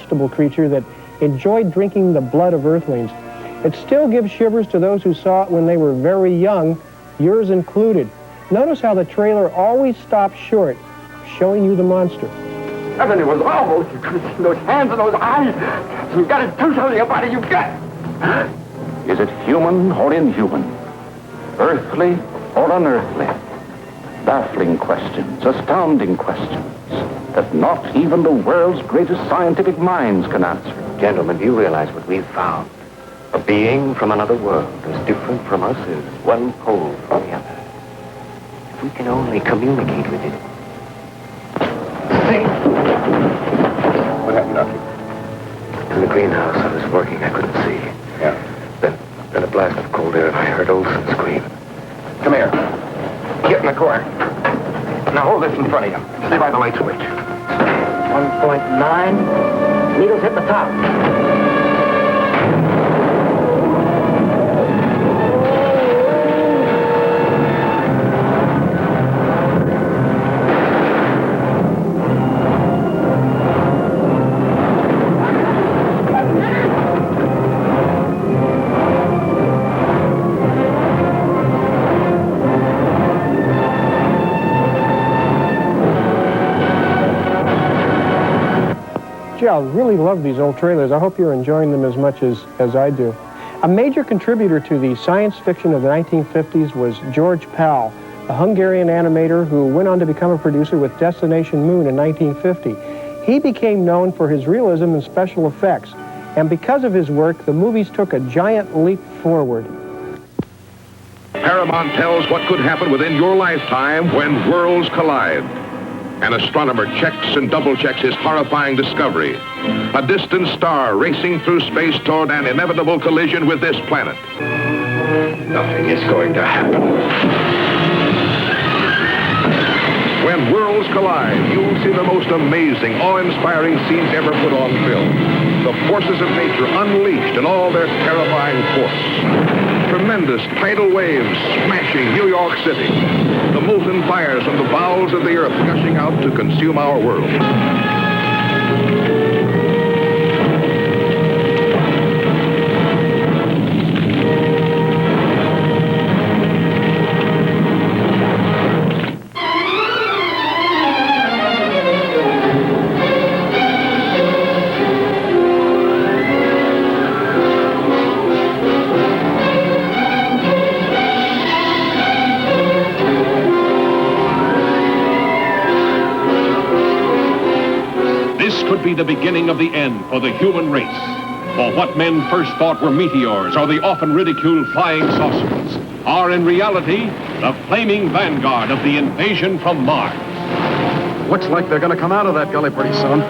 vegetable creature that enjoyed drinking the blood of earthlings. It still gives shivers to those who saw it when they were very young, yours included. Notice how the trailer always stops short, showing you the monster. Heaven, it was almost. You could have seen those hands and those eyes. You've got to do something about it. You've got. Is it human or inhuman? Earthly or unearthly? Baffling questions, astounding questions that not even the world's greatest scientific minds can answer. Gentlemen, do you realize what we've found? A being from another world, as different from us as one pole from the other. If we can only communicate with it. Think. What happened, Doctor? In the greenhouse, I was working. I couldn't see. Yeah. Then a blast of cold air, and I heard Olson scream. Come here. Get in the car. Now hold this in front of you. Stay by the light switch. 1.9. Needles hit the top. Gee, I really love these old trailers. I hope you're enjoying them as much as I do. A major contributor to the science fiction of the 1950s was George Pal, a Hungarian animator who went on to become a producer with Destination Moon in 1950. He became known for his realism and special effects, and because of his work, the movies took a giant leap forward. Paramount tells what could happen within your lifetime when worlds collide. An astronomer checks and double-checks his horrifying discovery. A distant star racing through space toward an inevitable collision with this planet. Nothing is going to happen. When worlds collide, you'll see the most amazing, awe-inspiring scenes ever put on film. The forces of nature unleashed in all their terrifying force. Tremendous tidal waves smashing New York City. The molten fires from the bowels of the earth gushing out to consume our world. Could be the beginning of the end for the human race. For what men first thought were meteors or the often ridiculed flying saucers are in reality the flaming vanguard of the invasion from Mars. Looks like they're going to come out of that gully pretty soon.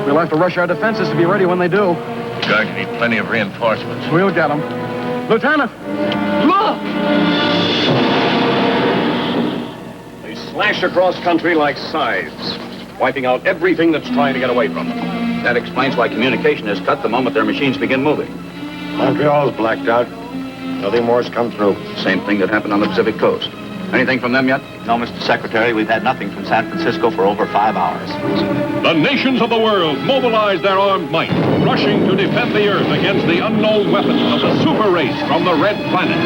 We'll have to rush our defenses to be ready when they do. Going to need plenty of reinforcements. We'll get them. Lieutenant! Look! They slash across country like scythes, wiping out everything that's trying to get away from them. That explains why communication is cut the moment their machines begin moving. Montreal's blacked out. Nothing more's come through. Same thing that happened on the Pacific coast. Anything from them yet? No, Mr. Secretary, we've had nothing from San Francisco for over 5 hours. The nations of the world mobilize their armed might, rushing to defend the Earth against the unknown weapons of the super race from the Red Planet.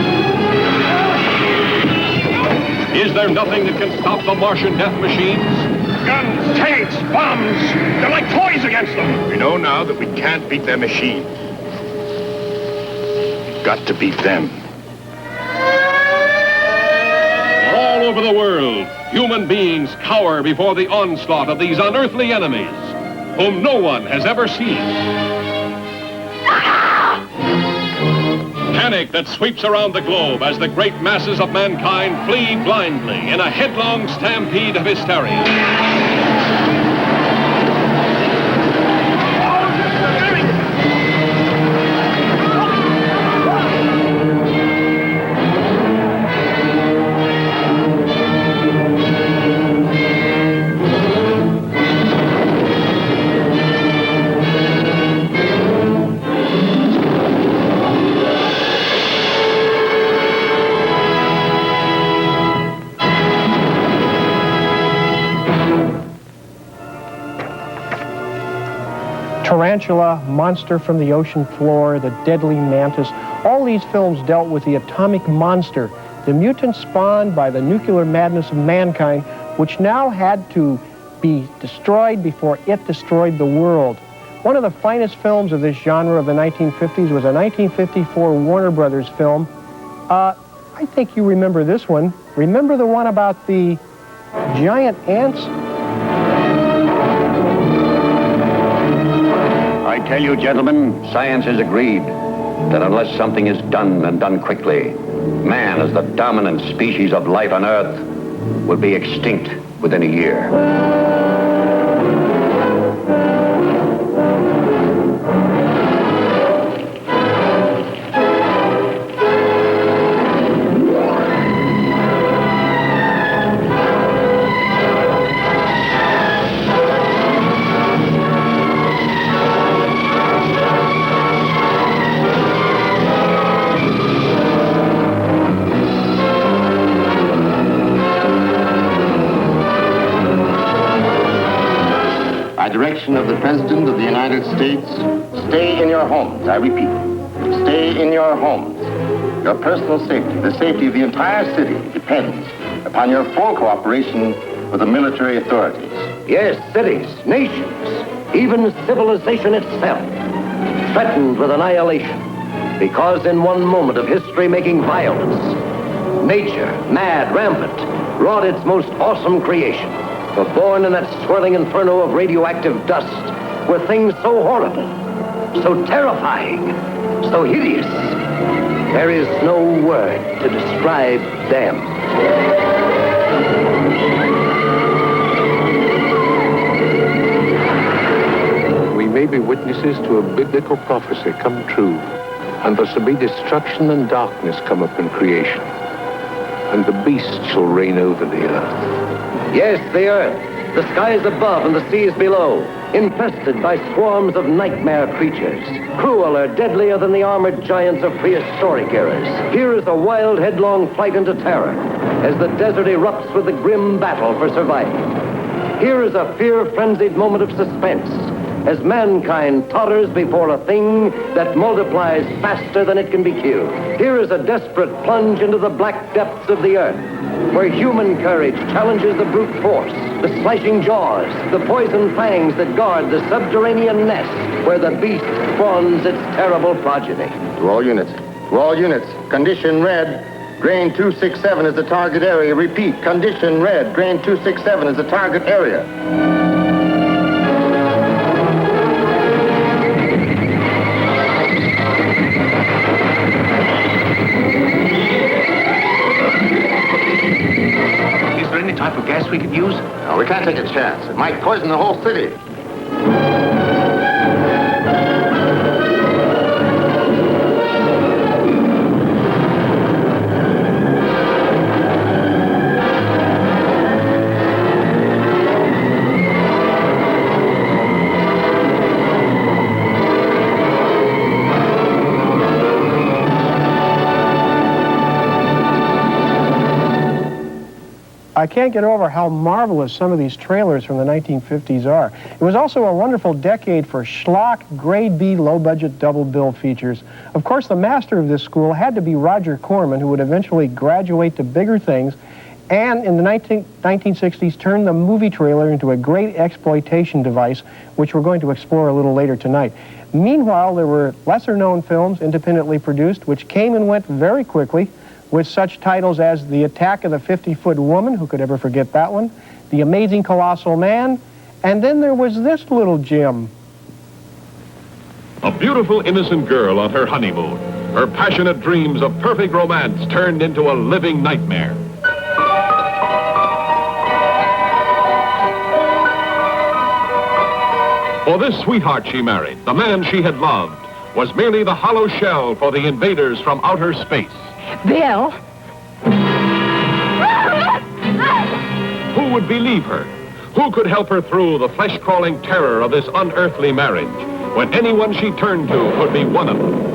Is there nothing that can stop the Martian death machines? Guns, tanks, bombs. They're like toys against them. We know now that we can't beat their machines. We've got to beat them. All over the world, human beings cower before the onslaught of these unearthly enemies, whom no one has ever seen. Panic that sweeps around the globe as the great masses of mankind flee blindly in a headlong stampede of hysteria. Tarantula, Monster from the Ocean Floor, The Deadly Mantis. All these films dealt with the atomic monster, the mutant spawned by the nuclear madness of mankind, which now had to be destroyed before it destroyed the world. One of the finest films of this genre of the 1950s was a 1954 Warner Brothers film. I think you remember this one. Remember the one about the giant ants? I tell you, gentlemen, science has agreed that unless something is done and done quickly, man, as the dominant species of life on Earth, will be extinct within a year. Direction of the President of the United States, stay in your homes. I repeat, stay in your homes. Your personal safety, the safety of the entire city, depends upon your full cooperation with the military authorities. Yes, cities, nations, even civilization itself, threatened with annihilation, because in one moment of history-making violence, nature, mad, rampant, wrought its most awesome creation. But born in that swirling inferno of radioactive dust were things so horrible, so terrifying, so hideous. There is no word to describe them. We may be witnesses to a biblical prophecy come true, and there shall be destruction and darkness come up in creation, and the beast shall reign over the earth. Yes, the earth, the skies above and the seas below, infested by swarms of nightmare creatures, crueler, deadlier than the armored giants of prehistoric eras. Here is a wild, headlong flight into terror, as the desert erupts with the grim battle for survival. Here is a fear-frenzied moment of suspense, as mankind totters before a thing that multiplies faster than it can be killed. Here is a desperate plunge into the black depths of the earth, where human courage challenges the brute force, the slashing jaws, the poison fangs that guard the subterranean nest where the beast spawns its terrible progeny. To all units, condition red. Grain 267 is the target area. Repeat, condition red. Grain 267 is the target area. Type of gas we could use? No, we can't take a chance. It might poison the whole city. I can't get over how marvelous some of these trailers from the 1950s are. It was also a wonderful decade for schlock, grade B, low-budget double bill features. Of course, the master of this school had to be Roger Corman, who would eventually graduate to bigger things, and in the 1960s turned the movie trailer into a great exploitation device, which we're going to explore a little later tonight. Meanwhile, there were lesser-known films independently produced, which came and went very quickly, with such titles as The Attack of the 50-Foot Woman, who could ever forget that one, The Amazing Colossal Man, and then there was this little gem. A beautiful, innocent girl on her honeymoon. Her passionate dreams of perfect romance turned into a living nightmare. For this sweetheart she married, the man she had loved, was merely the hollow shell for the invaders from outer space. Bill? Who would believe her? Who could help her through the flesh-crawling terror of this unearthly marriage, when anyone she turned to could be one of them?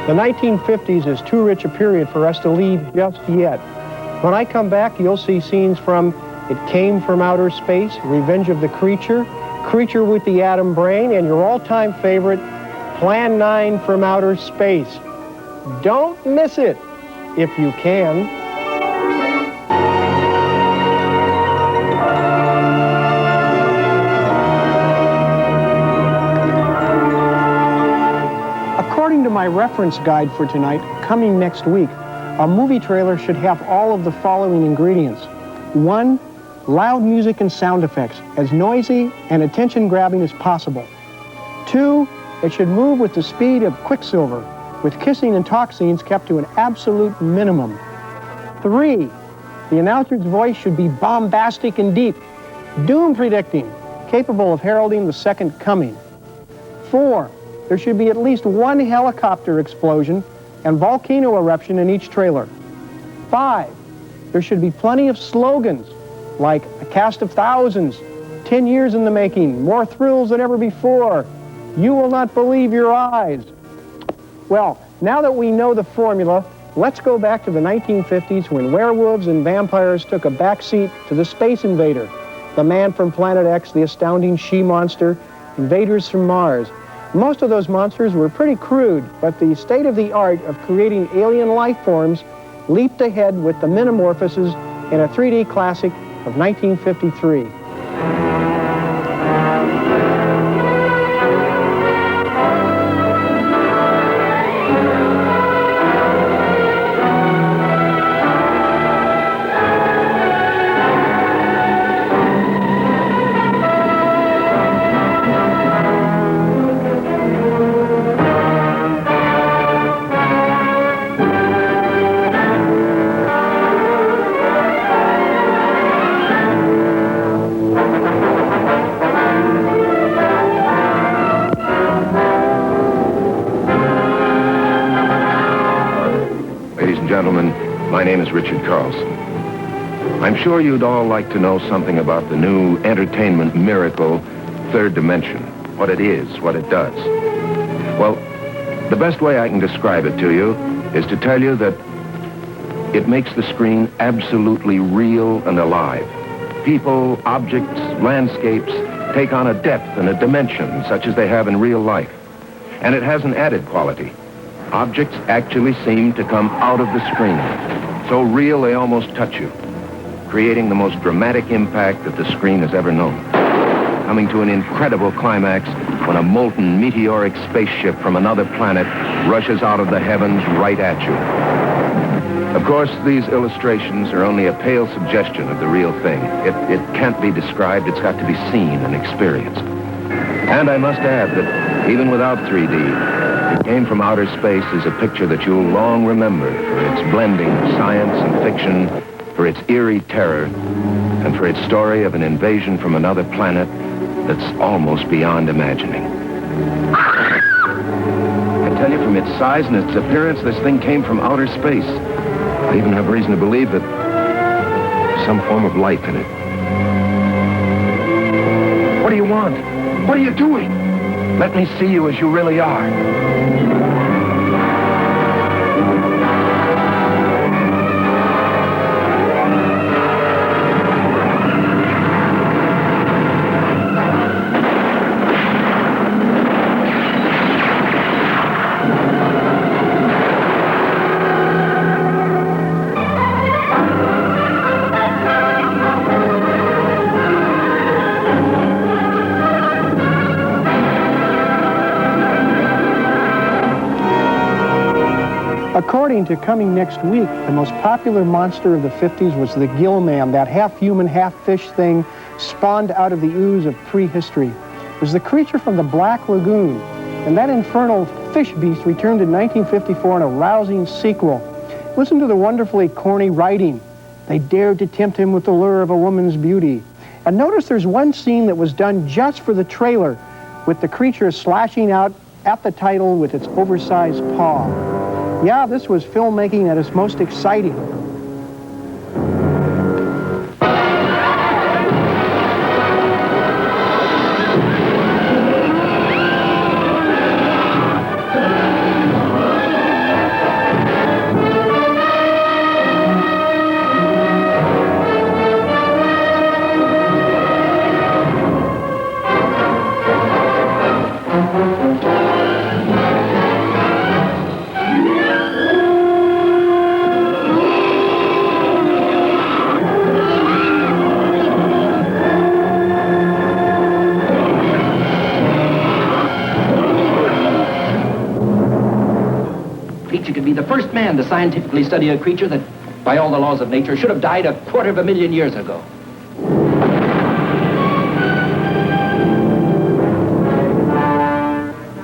The 1950s is too rich a period for us to leave just yet. When I come back, you'll see scenes from It Came from Outer Space, Revenge of the Creature, Creature with the Atom Brain, and your all-time favorite, Plan 9 from Outer Space. Don't miss it, if you can. According to my reference guide for tonight, coming next week, a movie trailer should have all of the following ingredients. 1, loud music and sound effects, as noisy and attention-grabbing as possible. 2, it should move with the speed of Quicksilver, with kissing and talk scenes kept to an absolute minimum. 3, the announcer's voice should be bombastic and deep, doom-predicting, capable of heralding the second coming. 4, there should be at least one helicopter explosion and volcano eruption in each trailer. 5, there should be plenty of slogans, like a cast of thousands, 10 years in the making, more thrills than ever before, you will not believe your eyes. Well, now that we know the formula, let's go back to the 1950s when werewolves and vampires took a backseat to the space invader, the man from Planet X, the astounding she-monster, invaders from Mars. Most of those monsters were pretty crude, but the state-of-the-art of creating alien life forms leaped ahead with the Metamorphoses in a 3D classic of 1953. Gentlemen, my name is Richard Carlson. I'm sure you'd all like to know something about the new entertainment miracle, Third Dimension, what it is, what it does. Well, the best way I can describe it to you is to tell you that it makes the screen absolutely real and alive. People, objects, landscapes take on a depth and a dimension such as they have in real life. And it has an added quality. Objects actually seem to come out of the screen, so real they almost touch you, creating the most dramatic impact that the screen has ever known, coming to an incredible climax when a molten meteoric spaceship from another planet rushes out of the heavens right at you. Of course, these illustrations are only a pale suggestion of the real thing. It can't be described, it's got to be seen and experienced. And I must add that even without 3D, It Came from Outer Space is a picture that you'll long remember for its blending of science and fiction, for its eerie terror, and for its story of an invasion from another planet that's almost beyond imagining. I tell you, from its size and its appearance, this thing came from outer space. I even have reason to believe that there's some form of life in it. What do you want? What are you doing? Let me see you as you really are. According to Coming Next Week, the most popular monster of the 50s was the Gill Man, that half-human, half-fish thing spawned out of the ooze of prehistory. It was the creature from the Black Lagoon, and that infernal fish beast returned in 1954 in a rousing sequel. Listen to the wonderfully corny writing. They dared to tempt him with the lure of a woman's beauty. And notice there's one scene that was done just for the trailer, with the creature slashing out at the title with its oversized paw. Yeah, this was filmmaking at its most exciting. creature could be the first man to scientifically study a creature that, by all the laws of nature, should have died 250,000 years ago.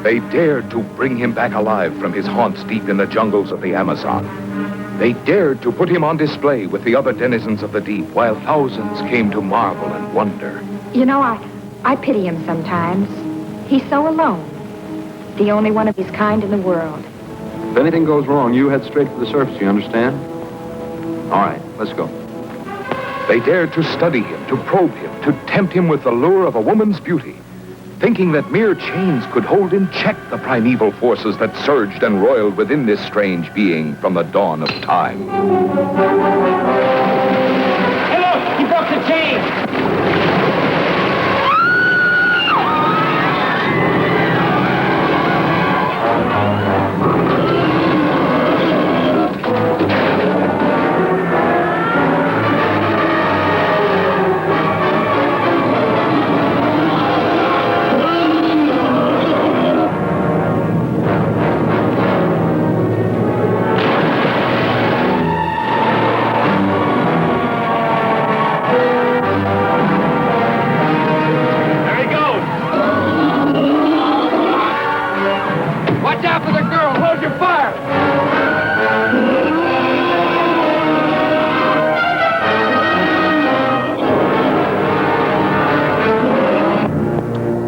They dared to bring him back alive from his haunts deep in the jungles of the Amazon. They dared to put him on display with the other denizens of the deep, while thousands came to marvel and wonder. You know, I pity him sometimes. He's so alone. The only one of his kind in the world. If anything goes wrong, you head straight for the surface, you understand? All right, let's go. They dared to study him, to probe him, to tempt him with the lure of a woman's beauty, thinking that mere chains could hold in check the primeval forces that surged and roiled within this strange being from the dawn of time. Hey, look! He broke the chain!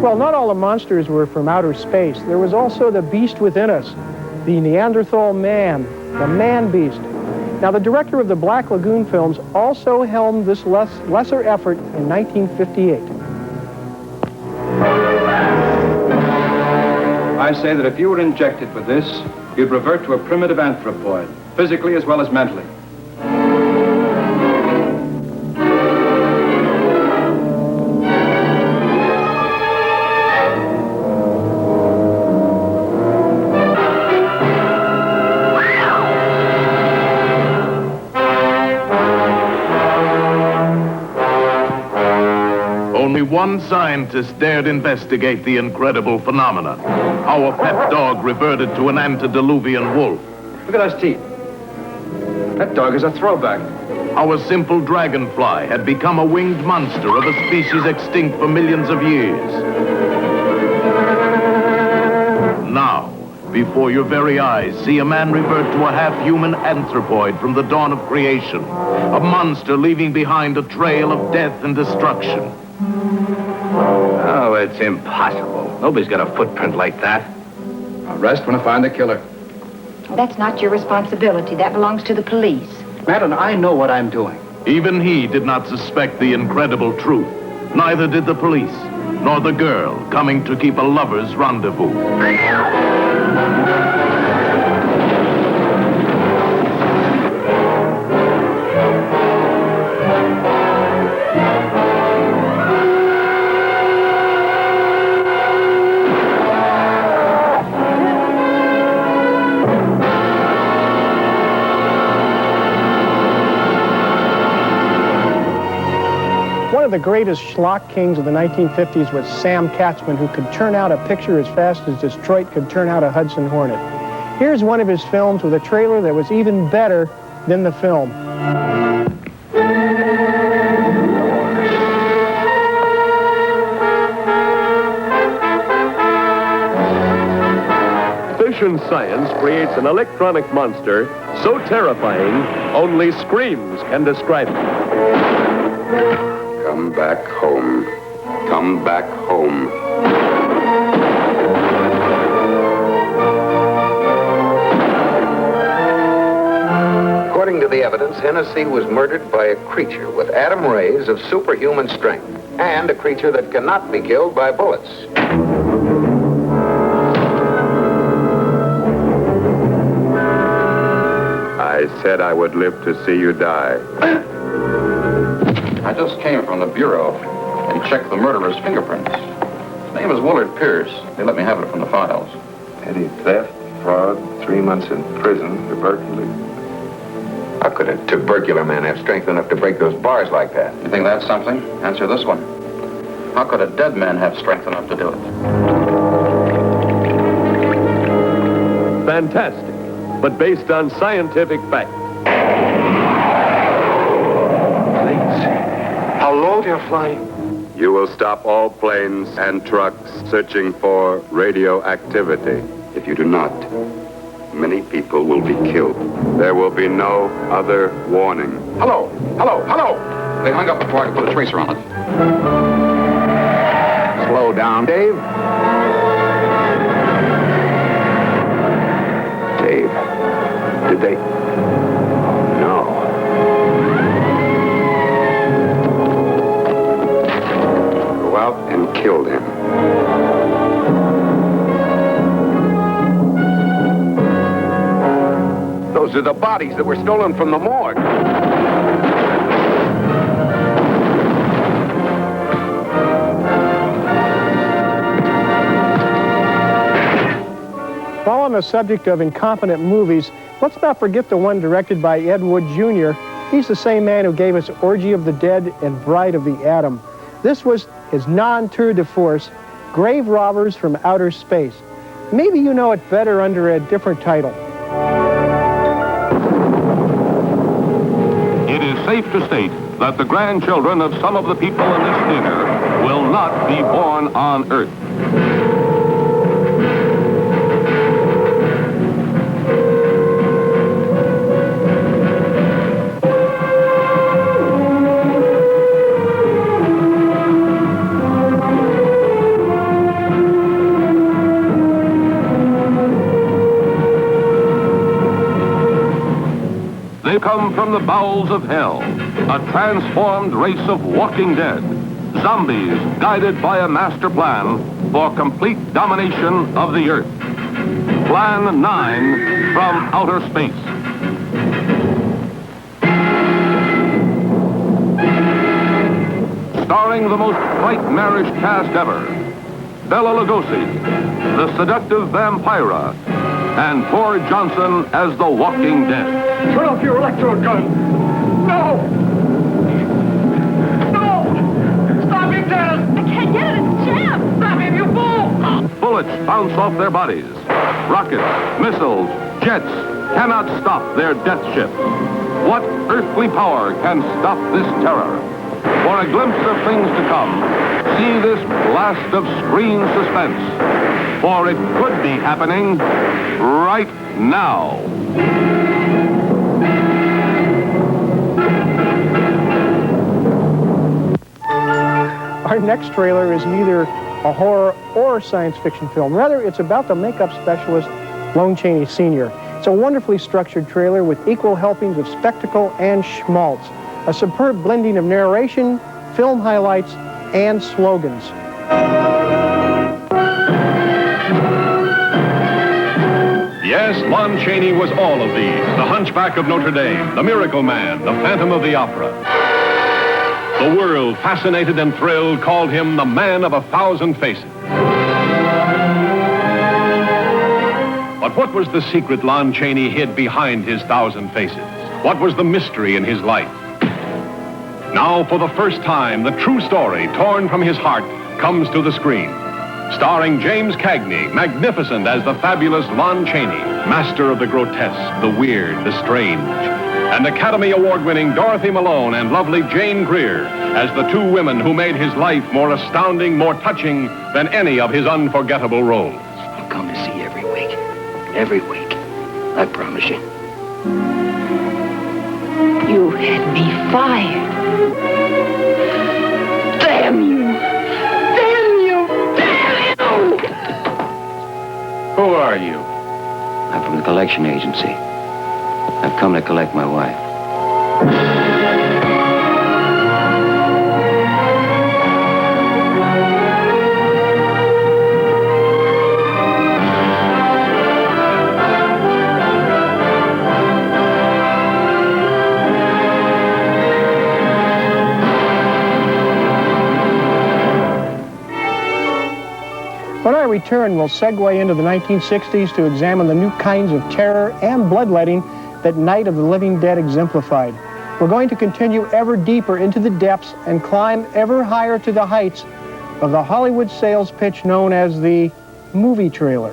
Well, not all the monsters were from outer space. There was also the beast within us, the Neanderthal man, the man-beast. Now, the director of the Black Lagoon films also helmed this lesser effort in 1958. I say that if you were injected with this, you'd revert to a primitive anthropoid, physically as well as mentally. Only one scientist dared investigate the incredible phenomena. Our pet dog reverted to an antediluvian wolf. Look at those teeth. That dog is a throwback. Our simple dragonfly had become a winged monster of a species extinct for millions of years. Now, before your very eyes, see a man revert to a half-human anthropoid from the dawn of creation. A monster leaving behind a trail of death and destruction. Oh, it's impossible. Nobody's got a footprint like that. I'll rest when I find the killer. That's not your responsibility. That belongs to the police. Madeline, I know what I'm doing. Even he did not suspect the incredible truth. Neither did the police, nor the girl coming to keep a lover's rendezvous. One of the greatest schlock kings of the 1950s was Sam Katzman, who could turn out a picture as fast as Detroit could turn out a Hudson Hornet. Here's one of his films with a trailer that was even better than the film. Fission science creates an electronic monster so terrifying, only screams can describe it. Come back home. Come back home. According to the evidence, Hennessy was murdered by a creature with atom rays of superhuman strength, and a creature that cannot be killed by bullets. I said I would live to see you die. I just came from the Bureau and checked the murderer's fingerprints. His name is Willard Pierce. They let me have it from the files. Petty theft, fraud, 3 months in prison, tuberculosis. How could a tubercular man have strength enough to break those bars like that? You think that's something? Answer this one. How could a dead man have strength enough to do it? Fantastic. but based on scientific fact. How low they're flying. You will stop all planes and trucks searching for radioactivity. If you do not, many people will be killed. There will be no other warning. Hello! Hello! Hello! They hung up before I could put a tracer on it. Slow down, Dave. Dave, did they... Oh, no. Go out and kill them. Those are the bodies that were stolen from the morgue. While on the subject of incompetent movies, let's not forget the one directed by Ed Wood Jr. He's the same man who gave us Orgy of the Dead and Bride of the Atom. This was his non-tour de force, Grave Robbers from Outer Space. Maybe you know it better under a different title. It is safe to state that the grandchildren of some of the people in this theater will not be born on Earth. They come from the bowels of hell, a transformed race of walking dead, zombies guided by a master plan for complete domination of the Earth. Plan 9 from Outer Space. Starring the most nightmarish cast ever, Bela Lugosi, the seductive Vampira, and Ford Johnson as the Walking Dead. Turn off your electrode gun! No! No! Stop him, Dad! I can't get it, it's jammed! Stop him, you fool! Bullets bounce off their bodies. Rockets, missiles, jets cannot stop their death ship. What earthly power can stop this terror? For a glimpse of things to come, see this blast of screen suspense. For it could be happening right now. Our next trailer is neither a horror or science fiction film. Rather, it's about the makeup specialist, Lon Chaney Sr. It's a wonderfully structured trailer with equal helpings of spectacle and schmaltz. A superb blending of narration, film highlights, and slogans. Yes, Lon Chaney was all of these. The Hunchback of Notre Dame, the Miracle Man, the Phantom of the Opera. The world, fascinated and thrilled, called him the Man of 1,000 Faces. But what was the secret Lon Chaney hid behind his 1,000 faces? What was the mystery in his life? Now, for the first time, the true story, torn from his heart, comes to the screen. Starring James Cagney, magnificent as the fabulous Lon Chaney, master of the grotesque, the weird, the strange. And Academy Award-winning Dorothy Malone and lovely Jane Greer as the two women who made his life more astounding, more touching than any of his unforgettable roles. I'll come to see you every week. Every week. I promise you. You had me fired. Damn you! Damn you! Damn you! Who are you? I'm from the collection agency. I've come to collect my wife. When I return, we'll segue into the 1960s to examine the new kinds of terror and bloodletting that Night of the Living Dead exemplified. We're going to continue ever deeper into the depths and climb ever higher to the heights of the Hollywood sales pitch known as the movie trailer.